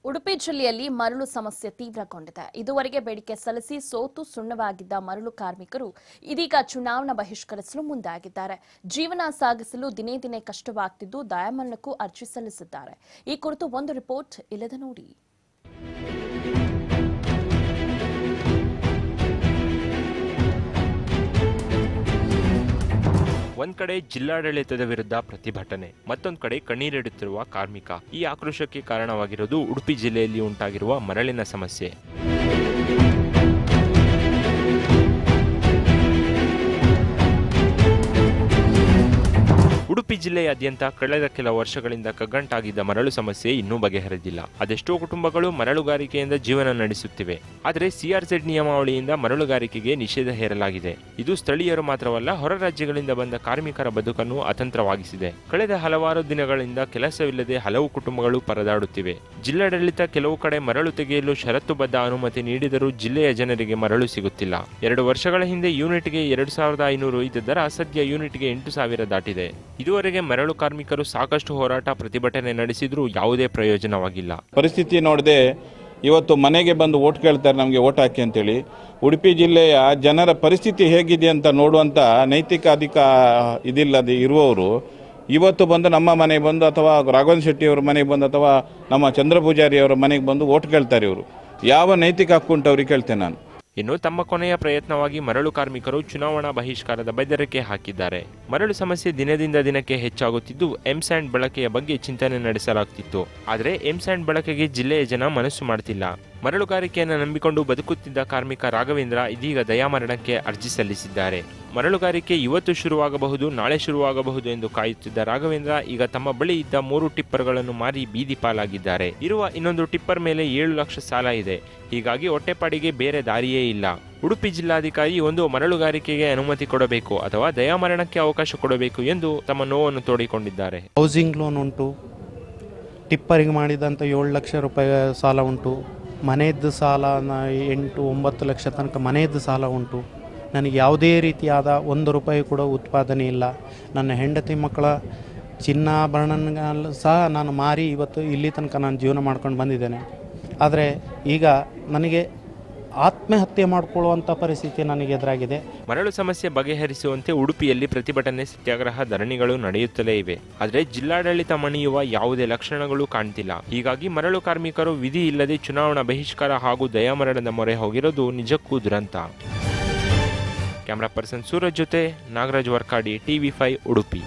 ಉಡುಪಿ ಜಿಲ್ಲೆಯಲ್ಲಿ ಮರಳು ಸಮಸ್ಯೆ ತೀವ್ರಗೊಂಡಿದೆ. ಇದುವರೆಗೆ ಬೇಡಿಕೆ ಸಲ್ಲಿಸಿ ಸೋತು ಸುಣ್ಣವಾಗಿದ್ದ ಮರಳು ಕಾರ್ಮಿಕರು ಇದೀಗ ಚುನಾವಣಾ ಬಹಿಷ್ಕರಿಸಲು ಮುಂದಾಗಿದ್ದಾರೆ. ಜೀವನ ಸಾಗಿಸಲು ದಿನೇ ದಿನೇ ಕಷ್ಟವಾಗುತ್ತಿದ್ದು ದಯಾಮರಣಕ್ಕೂ ಅರ್ಜಿ ಸಲ್ಲಿಸಿದ್ದಾರೆ. ಈ ಕುರಿತು ಒಂದು ರಿಪೋರ್ಟ್ ಇಲ್ಲದೆ ನೋಡಿ. ಒಂದ್ ಕಡೆ ಜಿಲ್ಲಾಡಳಿತದ ವಿರುದ್ಧ ಪ್ರತಿಭಟನೆ, ಮತ್ತೊಂದು ಕಡೆ ಕಣ್ಣೀರಿಡುತ್ತಿರುವ ಕಾರ್ಮಿಕ. ಈ ಆಕ್ರೋಶಕ್ಕೆ ಕಾರಣವಾಗಿರುವುದು ಉಡುಪಿ ಜಿಲ್ಲೆಯಲ್ಲಿ ಉಂಟಾಗಿರುವ ಮರಳಿನ ಸಮಸ್ಯೆ. ಉಡುಪಿ ಜಿಲ್ಲೆಯಾದ್ಯಂತ ಕಳೆದ ಕೆಲ ವರ್ಷಗಳಿಂದ ಕಗ್ಗಂಟಾಗಿದ್ದ ಮರಳು ಸಮಸ್ಯೆ ಇನ್ನೂ ಬಗೆಹರಿದಿಲ್ಲ. ಅದೆಷ್ಟೋ ಕುಟುಂಬಗಳು ಮರಳುಗಾರಿಕೆಯಿಂದ ಜೀವನ ನಡೆಸುತ್ತಿವೆ. ಆದರೆ ಸಿಆರ್ಜೆಡ್ ನಿಯಮಾವಳಿಯಿಂದ ಮರಳುಗಾರಿಕೆಗೆ ನಿಷೇಧ ಹೇರಲಾಗಿದೆ. ಇದು ಸ್ಥಳೀಯರು ಮಾತ್ರವಲ್ಲ, ಹೊರ ರಾಜ್ಯಗಳಿಂದ ಬಂದ ಕಾರ್ಮಿಕರ ಬದುಕನ್ನು ಅತಂತ್ರವಾಗಿಸಿದೆ. ಕಳೆದ ಹಲವಾರು ದಿನಗಳಿಂದ ಕೆಲಸವಿಲ್ಲದೆ ಹಲವು ಕುಟುಂಬಗಳು ಪರದಾಡುತ್ತಿವೆ. ಜಿಲ್ಲಾಡಳಿತ ಕೆಲವು ಕಡೆ ಮರಳು ತೆಗೆಯಲು ಷರತ್ತುಬದ್ಧ ಅನುಮತಿ ನೀಡಿದರೂ ಜಿಲ್ಲೆಯ ಜನರಿಗೆ ಮರಳು ಸಿಗುತ್ತಿಲ್ಲ. 2 ವರ್ಷಗಳ ಹಿಂದೆ ಯೂನಿಟ್ಗೆ 2500 ಇದ್ದ ದರ ಸದ್ಯ ಯೂನಿಟ್ಗೆ 8000 ದಾಟಿದೆ. ಇದುವರೆಗೆ ಮರಳು ಕಾರ್ಮಿಕರು ಸಾಕಷ್ಟು ಹೋರಾಟ ಪ್ರತಿಭಟನೆ ನಡೆಸಿದ್ರೂ ಯಾವುದೇ ಪ್ರಯೋಜನವಾಗಿಲ್ಲ. ಪರಿಸ್ಥಿತಿ ನೋಡದೆ ಇವತ್ತು ಮನೆಗೆ ಬಂದು ಓಟ್ ಕೇಳ್ತಾರೆ, ನಮಗೆ ಓಟ್ ಹಾಕಿ ಅಂತೇಳಿ. ಉಡುಪಿ ಜಿಲ್ಲೆಯ ಜನರ ಪರಿಸ್ಥಿತಿ ಹೇಗಿದೆ ಅಂತ ನೋಡುವಂಥ ನೈತಿಕ ಇದಿಲ್ಲದೆ ಇರುವವರು ಇವತ್ತು ಬಂದು ನಮ್ಮ ಮನೆಗೆ ಬಂದು ಅಥವಾ ರಾಘವೇಂದ್ರ ಶೆಟ್ಟಿಯವರ ಮನೆಗೆ ಬಂದು ಅಥವಾ ನಮ್ಮ ಚಂದ್ರ ಪೂಜಾರಿ ಅವರ ಮನೆಗೆ ಬಂದು ಓಟ್ ಕೇಳ್ತಾರೆ. ಇವರು ಯಾವ ನೈತಿಕ ಹಕ್ಕು ಉಂಟು ಅವ್ರಿಗೆ ಕೇಳ್ತೇನೆ ನಾನು. ಇನ್ನು ತಮ್ಮ ಕೊನೆಯ ಪ್ರಯತ್ನವಾಗಿ ಮರಳು ಕಾರ್ಮಿಕರು ಚುನಾವಣಾ ಬಹಿಷ್ಕಾರದ ಬೆದರಿಕೆ ಹಾಕಿದ್ದಾರೆ. ಮರಳು ಸಮಸ್ಯೆ ದಿನದಿಂದ ದಿನಕ್ಕೆ ಹೆಚ್ಚಾಗುತ್ತಿದ್ದು ಎಂಸ್ಯಾಂಡ್ ಬಳಕೆಯ ಬಗ್ಗೆ ಚಿಂತನೆ ನಡೆಸಲಾಗುತ್ತಿತ್ತು. ಆದರೆ ಎಂಸ್ಯಾಂಡ್ ಬಳಕೆಗೆ ಜಿಲ್ಲೆಯ ಜನ ಮನಸ್ಸು ಮಾಡುತ್ತಿಲ್ಲ. ಮರಳುಗಾರಿಕೆಯನ್ನು ನಂಬಿಕೊಂಡು ಬದುಕುತ್ತಿದ್ದ ಕಾರ್ಮಿಕ ರಾಘವೇಂದ್ರ ಇದೀಗ ದಯಾಮರಣಕ್ಕೆ ಅರ್ಜಿ ಸಲ್ಲಿಸಿದ್ದಾರೆ. ಮರಳುಗಾರಿಕೆ ಇವತ್ತು ಶುರುವಾಗಬಹುದು, ನಾಳೆ ಶುರುವಾಗಬಹುದು ಎಂದು ಕಾಯುತ್ತಿದ್ದ ರಾಘವೇಂದ್ರ ಈಗ ತಮ್ಮ ಬಳಿ ಇದ್ದ 3 ಟಿಪ್ಪರ್ಗಳನ್ನು ಮಾರಿ ಬೀದಿ ಪಾಲಾಗಿದ್ದಾರೆ. ಇರುವ ಇನ್ನೊಂದು ಟಿಪ್ಪರ್ ಮೇಲೆ 7 ಲಕ್ಷ ಸಾಲ ಇದೆ. ಹೀಗಾಗಿ ಹೊಟ್ಟೆಪಾಡಿಗೆ ಬೇರೆ ದಾರಿಯೇ ಇಲ್ಲ. ಉಡುಪಿ ಜಿಲ್ಲಾಧಿಕಾರಿ ಒಂದು ಮರಳುಗಾರಿಕೆಗೆ ಅನುಮತಿ ಕೊಡಬೇಕು ಅಥವಾ ದಯಾಮರಣಕ್ಕೆ ಅವಕಾಶ ಕೊಡಬೇಕು ಎಂದು ತಮ್ಮ ನೋವನ್ನು ತೋಡಿಕೊಂಡಿದ್ದಾರೆ. ಹೌಸಿಂಗ್ ಲೋನ್ ಉಂಟು, ಟಿಪ್ಪರಿಗೆ ಮಾಡಿದಂಥ 7 ಲಕ್ಷ ರೂಪಾಯಿ ಸಾಲ ಉಂಟು, ಮನೆಯದ್ದು ಸಾಲ 8-9 ಲಕ್ಷ ತನಕ ಮನೆಯದ್ದು ಸಾಲ ಉಂಟು. ನನಗೆ ಯಾವುದೇ ರೀತಿಯಾದ 1 ರೂಪಾಯಿ ಕೂಡ ಉತ್ಪಾದನೆ ಇಲ್ಲ. ನನ್ನ ಹೆಂಡತಿ ಮಕ್ಕಳ ಚಿನ್ನಾಭರಣ ಸಹ ನಾನು ಮಾರಿ ಇವತ್ತು ಇಲ್ಲಿ ತನಕ ನಾನು ಜೀವನ ಮಾಡ್ಕೊಂಡು ಬಂದಿದ್ದೇನೆ. ಆದರೆ ಈಗ ನನಗೆ ಆತ್ಮಹತ್ಯೆ ಮಾಡಿಕೊಳ್ಳುವಂಥ ಪರಿಸ್ಥಿತಿ ನನಗೆ ಎದುರಾಗಿದೆ. ಮರಳು ಸಮಸ್ಯೆ ಬಗೆಹರಿಸುವಂತೆ ಉಡುಪಿಯಲ್ಲಿ ಪ್ರತಿಭಟನೆ, ಸತ್ಯಾಗ್ರಹ, ಧರಣಿಗಳು ನಡೆಯುತ್ತಲೇ ಇವೆ. ಆದರೆ ಜಿಲ್ಲಾಡಳಿತ ಮಣಿಯುವ ಯಾವುದೇ ಲಕ್ಷಣಗಳು ಕಾಣ್ತಿಲ್ಲ. ಹೀಗಾಗಿ ಮರಳು ಕಾರ್ಮಿಕರು ವಿಧಿ ಇಲ್ಲದೆ ಚುನಾವಣಾ ಬಹಿಷ್ಕಾರ ಹಾಗೂ ದಯಾಮರಣದ ಮೊರೆ ಹೋಗಿರೋದು ನಿಜಕ್ಕೂ ದುರಂತ. ಕ್ಯಾಮರಾ ಪರ್ಸನ್ ಸೂರಜ್ ಜೊತೆ Nagaraj Varkady, TV5 Udupi.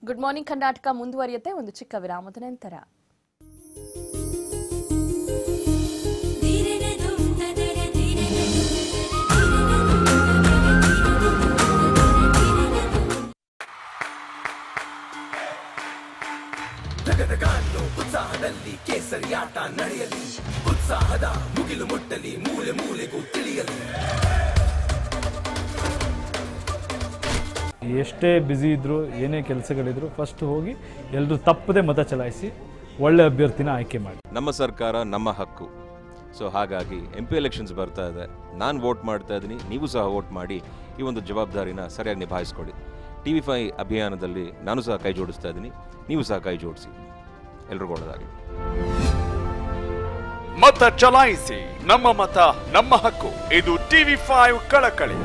Good morning Karnataka ಮುಂದುವರಿಯುತ್ತೆ ಒಂದು ಚಿಕ್ಕ ವಿರಾಮದ ನಂತರ. ಉತ್ಸಾಹದಲ್ಲಿ ಕೇಸರಿಯಾಟ ನಡೆಯಲಿ, ಉತ್ಸಾಹದ ಮುಗಿಲು ಮುಟ್ಟಲಿ, ಮೂಲೆ ಮೂಲೆಗೂ ತಿಳಿಯಲಿ. ಎಷ್ಟೇ ಬ್ಯುಸಿ ಇದ್ರು, ಏನೇ ಕೆಲಸಗಳಿದ್ರು, ಫಸ್ಟ್ ಹೋಗಿ ಎಲ್ಲರೂ ತಪ್ಪದೆ ಮತ ಚಲಾಯಿಸಿ ಒಳ್ಳೆ ಅಭ್ಯರ್ಥಿನ ಆಯ್ಕೆ ಮಾಡಿ. ನಮ್ಮ ಸರ್ಕಾರ ನಮ್ಮ ಹಕ್ಕು. ಸೊ ಹಾಗಾಗಿ MP ಎಲೆಕ್ಷನ್ಸ್ ಬರ್ತಾ ಇದೆ, ನಾನು ವೋಟ್ ಮಾಡ್ತಾ ಇದ್ದೀನಿ, ನೀವು ಸಹ ವೋಟ್ ಮಾಡಿ ಈ ಒಂದು ಜವಾಬ್ದಾರಿನ ಸರಿಯಾಗಿ ನಿಭಾಯಿಸ್ಕೊಡಿ. TV5 ಅಭಿಯಾನದಲ್ಲಿ ನಾನು ಸಹ ಕೈ ಜೋಡಿಸ್ತಾ ಇದ್ದೀನಿ, ನೀವು ಸಹ ಕೈ ಜೋಡಿಸಿ. ಎಲ್ರಿಗೂ ಒಳ್ಳೆಯದಾಗಲಿ. ಮತ ಚಲಾಯಿಸಿ, ನಮ್ಮ ಮತ ನಮ್ಮ ಹಕ್ಕು. ಇದು TV5 ಕಳಕಳಿ.